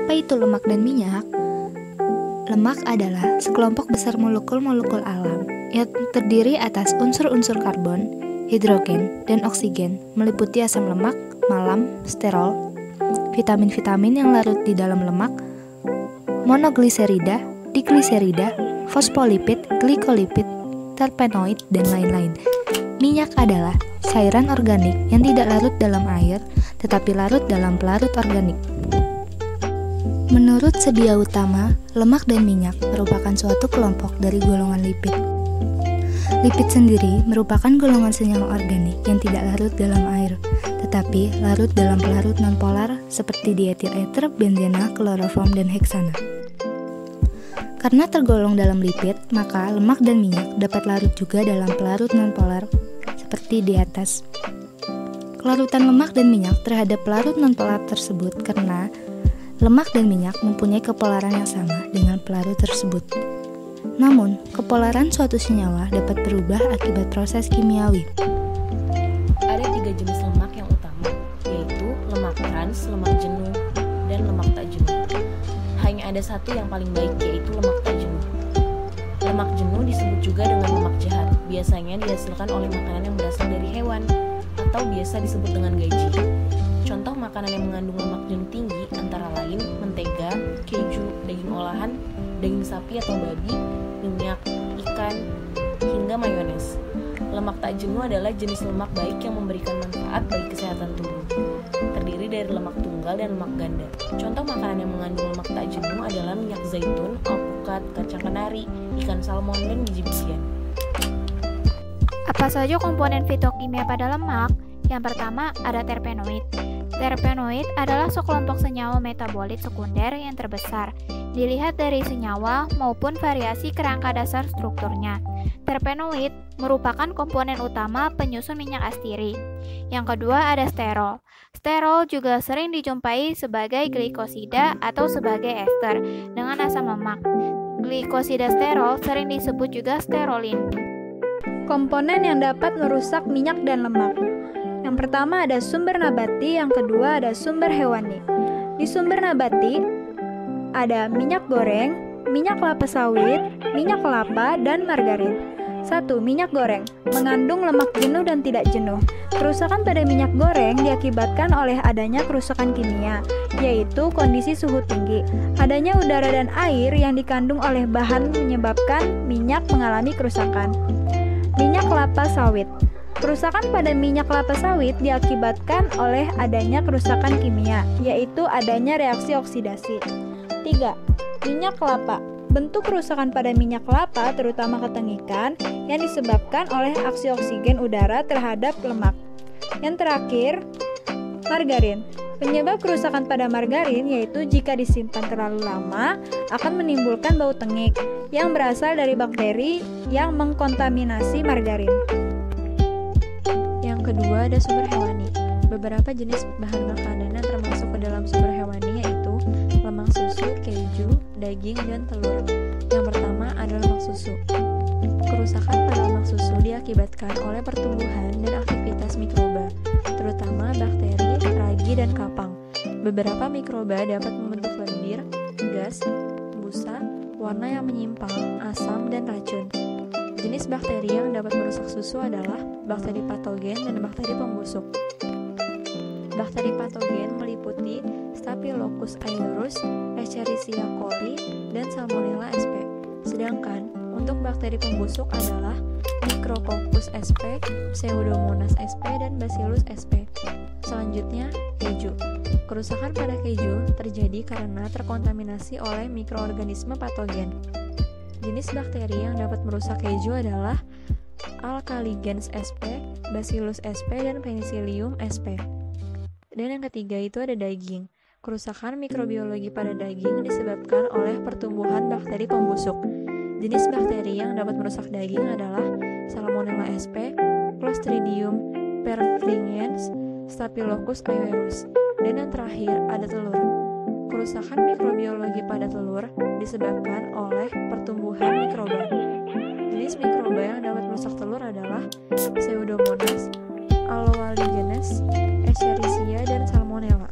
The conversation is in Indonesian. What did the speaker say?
Apa itu lemak dan minyak? Lemak adalah sekelompok besar molekul-molekul alam yang terdiri atas unsur-unsur karbon, hidrogen, dan oksigen, meliputi asam lemak, malam, sterol, vitamin-vitamin yang larut di dalam lemak, monogliserida, digliserida, fosfolipid, glikolipid, terpenoid, dan lain-lain. Minyak adalah cairan organik yang tidak larut dalam air, tetapi larut dalam pelarut organik. Menurut sedia utama, lemak dan minyak merupakan suatu kelompok dari golongan lipid. Lipid sendiri merupakan golongan senyawa organik yang tidak larut dalam air, tetapi larut dalam pelarut nonpolar seperti dietil ether, benzena, kloroform, dan heksana. Karena tergolong dalam lipid, maka lemak dan minyak dapat larut juga dalam pelarut nonpolar seperti di atas. Kelarutan lemak dan minyak terhadap pelarut nonpolar tersebut karena lemak dan minyak mempunyai kepolaran yang sama dengan pelarut tersebut. Namun, kepolaran suatu senyawa dapat berubah akibat proses kimiawi. Ada 3 jenis lemak yang utama, yaitu lemak trans, lemak jenuh, dan lemak tak jenuh. Hanya ada satu yang paling baik, yaitu lemak tak jenuh. Lemak jenuh disebut juga dengan lemak jahat. Biasanya dihasilkan oleh makanan yang berasal dari hewan, atau biasa disebut dengan gaji. Contoh makanan yang mengandung lemak jenuh tinggi antara lain mentega, keju, daging olahan, daging sapi atau babi, minyak, ikan, hingga mayones. Lemak tak jenuh adalah jenis lemak baik yang memberikan manfaat bagi kesehatan tubuh. Terdiri dari lemak tunggal dan lemak ganda. Contoh makanan yang mengandung lemak tak jenuh adalah minyak zaitun, alpukat, kacang kenari, ikan salmon, dan biji-bijian. Apa saja komponen fitokimia pada lemak? Yang pertama ada terpenoid. Terpenoid adalah sekelompok senyawa metabolit sekunder yang terbesar, dilihat dari senyawa maupun variasi kerangka dasar strukturnya. Terpenoid merupakan komponen utama penyusun minyak astiri. Yang kedua ada sterol. Sterol juga sering dijumpai sebagai glikosida atau sebagai ester dengan asam lemak. Glikosida sterol sering disebut juga sterolin. Komponen yang dapat merusak minyak dan lemak. Yang pertama ada sumber nabati, yang kedua ada sumber hewani. Di sumber nabati ada minyak goreng, minyak kelapa sawit, minyak kelapa, dan margarin. 1. Minyak goreng mengandung lemak jenuh dan tidak jenuh. Kerusakan pada minyak goreng diakibatkan oleh adanya kerusakan kimia, yaitu kondisi suhu tinggi. Adanya udara dan air yang dikandung oleh bahan menyebabkan minyak mengalami kerusakan. Minyak kelapa sawit. Kerusakan pada minyak kelapa sawit diakibatkan oleh adanya kerusakan kimia, yaitu adanya reaksi oksidasi. 3. Minyak kelapa. Bentuk kerusakan pada minyak kelapa terutama ketengikan yang disebabkan oleh aksi oksigen udara terhadap lemak. Yang terakhir, margarin. Penyebab kerusakan pada margarin yaitu jika disimpan terlalu lama akan menimbulkan bau tengik yang berasal dari bakteri yang mengkontaminasi margarin. Yang kedua ada sumber hewani. Beberapa jenis bahan makanan yang termasuk ke dalam sumber hewani yaitu lemak susu, keju, daging, dan telur. Yang pertama ada lemak susu. Kerusakan pada lemak susu diakibatkan oleh pertumbuhan dan aktivitas mikroba, terutama bakteri, ragi, dan kapang. Beberapa mikroba dapat membentuk lendir, gas, busa, warna yang menyimpang, asam, dan racun. Jenis bakteri yang dapat merusak susu adalah bakteri patogen dan bakteri pembusuk. Bakteri patogen meliputi Staphylococcus aureus, Escherichia coli, dan Salmonella sp. Sedangkan untuk bakteri pembusuk adalah Micrococcus sp, Pseudomonas sp, dan Bacillus sp. Selanjutnya, keju. Kerusakan pada keju terjadi karena terkontaminasi oleh mikroorganisme patogen. Jenis bakteri yang dapat merusak keju adalah Alcaligens sp, Bacillus sp, dan Penicillium sp. Dan yang ketiga itu ada daging. Kerusakan mikrobiologi pada daging disebabkan oleh pertumbuhan bakteri pembusuk. Jenis bakteri yang dapat merusak daging adalah Salmonella sp, Clostridium perfringens, Staphylococcus aureus. Dan yang terakhir ada telur. Kerusakan mikrobiologi pada telur disebabkan oleh pertumbuhan mikroba. Jenis mikroba yang dapat merusak telur adalah Pseudomonas, Aloaligenes, Escherichia, dan Salmonella.